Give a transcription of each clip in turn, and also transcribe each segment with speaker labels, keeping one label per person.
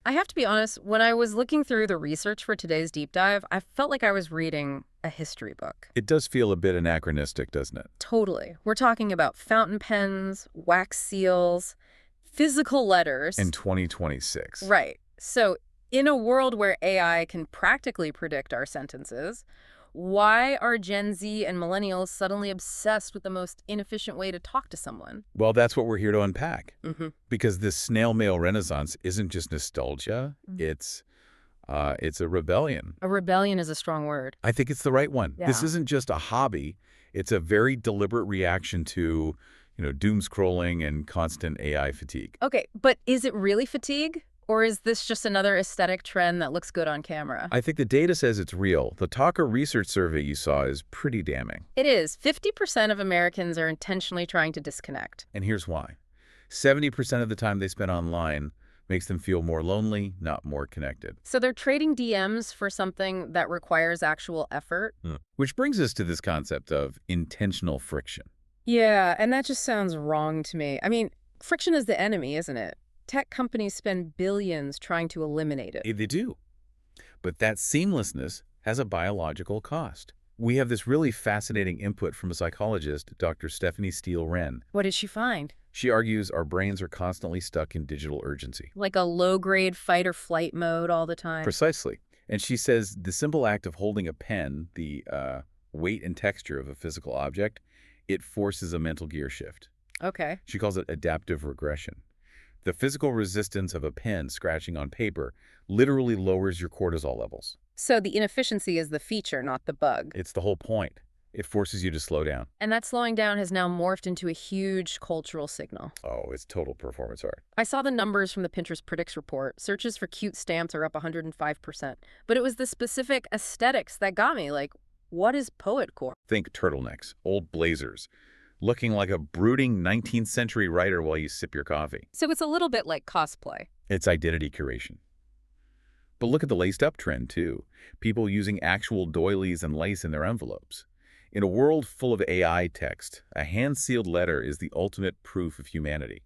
Speaker 1: I have to be honest, when I was looking through the research for today's deep dive, I felt like I was reading a history book.
Speaker 2: It does feel a bit anachronistic, doesn't it?
Speaker 1: Totally. We're talking about fountain pens, wax seals, physical
Speaker 2: In
Speaker 1: letters.
Speaker 2: 2026.
Speaker 1: Right. So, in a world where AI can practically predict our sentences, why are Gen Z and millennials suddenly obsessed with the most inefficient way to talk to someone?
Speaker 2: Well, that's what we're here to unpack.
Speaker 1: Mm-hmm.
Speaker 2: Because this snail mail renaissance isn't just nostalgia, it's a rebellion.
Speaker 1: A rebellion is a strong word.
Speaker 2: I think it's the right one. This
Speaker 1: Yeah.
Speaker 2: isn't just a hobby. It's a very deliberate reaction to, doom scrolling and constant AI fatigue.
Speaker 1: Okay, but is it really fatigue? Or is this just another aesthetic trend that looks good on camera?
Speaker 2: I think the data says it's real. The Talker research survey you saw is pretty damning.
Speaker 1: It is. 50% of Americans are intentionally trying to disconnect.
Speaker 2: And here's why. 70% of the time they spend online makes them feel more lonely, not more connected.
Speaker 1: So they're trading DMs for something that requires actual effort?
Speaker 2: Which brings us to this concept of intentional friction.
Speaker 1: Yeah, and that just sounds wrong to me. I mean, friction is the enemy, isn't it? Tech companies spend billions trying to eliminate it.
Speaker 2: They do. But that seamlessness has a biological cost. We have this really fascinating input from a psychologist, Dr. Stephanie Steele-Wren.
Speaker 1: What did she find?
Speaker 2: She argues our brains are constantly stuck in digital urgency.
Speaker 1: Like a low-grade fight-or-flight mode all the time?
Speaker 2: Precisely. And she says the simple act of holding a pen, the weight and texture of a physical object, it forces a mental gear shift.
Speaker 1: Okay.
Speaker 2: She calls it adaptive regression. The physical resistance of a pen scratching on paper literally lowers your cortisol levels.
Speaker 1: So the inefficiency is the feature, not the bug.
Speaker 2: It's the whole point. It forces you to slow down.
Speaker 1: And that slowing down has now morphed into a huge cultural signal.
Speaker 2: Oh, it's total performance art.
Speaker 1: I saw the numbers from the Pinterest Predicts report. Searches for cute stamps are up 105%. But it was the specific aesthetics that got me. Like, what is poetcore?
Speaker 2: Think turtlenecks, old blazers, looking like a brooding 19th century writer while you sip your coffee.
Speaker 1: So it's a little bit like cosplay.
Speaker 2: It's identity curation. But look at the laced-up trend, too. People using actual doilies and lace in their envelopes. In a world full of AI text, a hand-sealed letter is the ultimate proof of humanity.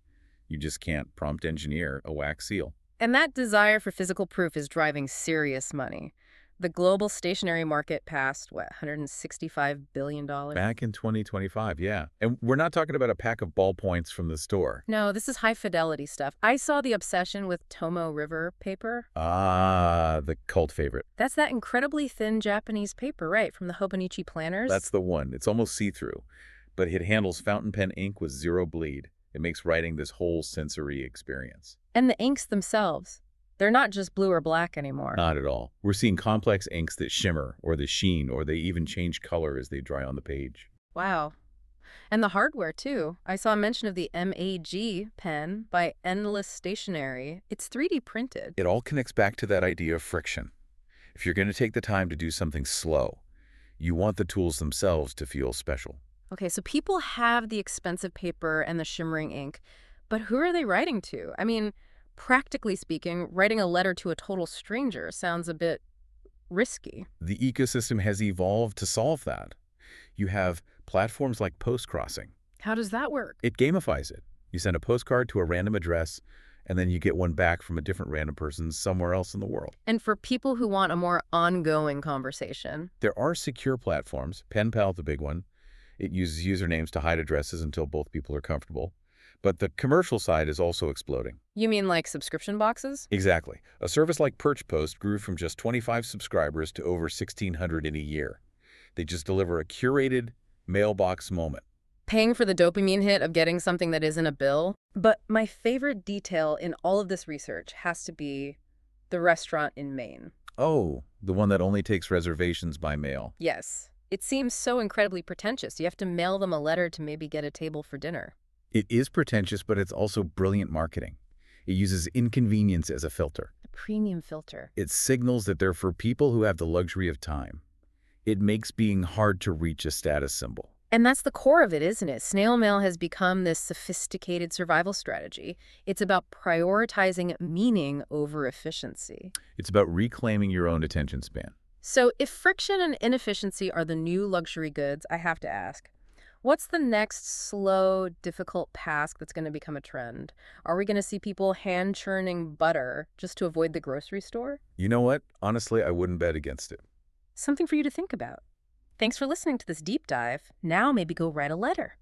Speaker 2: You just can't prompt engineer a wax seal.
Speaker 1: And that desire for physical proof is driving serious money. The global stationery market passed, what, $165 billion?
Speaker 2: Back in 2025, yeah. And we're not talking about a pack of ballpoints from the store.
Speaker 1: No, this is high-fidelity stuff. I saw the obsession with Tomo River paper.
Speaker 2: Ah, the cult favorite.
Speaker 1: That's that incredibly thin Japanese paper, right, from the Hobonichi planners?
Speaker 2: That's the one. It's almost see-through, but it handles fountain pen ink with zero bleed. It makes writing this whole sensory experience.
Speaker 1: And the inks themselves. They're not just blue or black anymore.
Speaker 2: Not at all. We're seeing complex inks that shimmer, or they sheen, or they even change color as they dry on the page.
Speaker 1: Wow. And the hardware, too. I saw a mention of the MAG pen by Endless Stationery. It's 3D printed.
Speaker 2: It all connects back to that idea of friction. If you're going to take the time to do something slow, you want the tools themselves to feel special.
Speaker 1: Okay, so people have the expensive paper and the shimmering ink, but who are they writing to? I mean, practically speaking, writing a letter to a total stranger sounds a bit risky.
Speaker 2: The ecosystem has evolved to solve that. You have platforms like Postcrossing.
Speaker 1: How does that work?
Speaker 2: It gamifies it. You send a postcard to a random address, and then you get one back from a different random person somewhere else in the world.
Speaker 1: And for people who want a more ongoing conversation?
Speaker 2: There are secure platforms, PenPal the big one. It uses usernames to hide addresses until both people are comfortable. But the commercial side is also exploding.
Speaker 1: You mean like subscription boxes?
Speaker 2: Exactly. A service like Perch Post grew from just 25 subscribers to over 1,600 in a year. They just deliver a curated mailbox moment.
Speaker 1: Paying for the dopamine hit of getting something that isn't a bill. But my favorite detail in all of this research has to be the restaurant in Maine.
Speaker 2: Oh, the one that only takes reservations by mail.
Speaker 1: Yes. It seems so incredibly pretentious. You have to mail them a letter to maybe get a table for dinner.
Speaker 2: It is pretentious, but it's also brilliant marketing. It uses inconvenience as a filter.
Speaker 1: A premium filter.
Speaker 2: It signals that they're for people who have the luxury of time. It makes being hard to reach a status symbol.
Speaker 1: And that's the core of it, isn't it? Snail mail has become this sophisticated survival strategy. It's about prioritizing meaning over efficiency.
Speaker 2: It's about reclaiming your own attention span.
Speaker 1: So if friction and inefficiency are the new luxury goods, I have to ask, What's the next slow, difficult task that's going to become a trend? Are we going to see people hand churning butter just to avoid the grocery store?
Speaker 2: You know what? Honestly, I wouldn't bet against it.
Speaker 1: Something for you to think about. Thanks for listening to this deep dive. Now maybe go write a letter.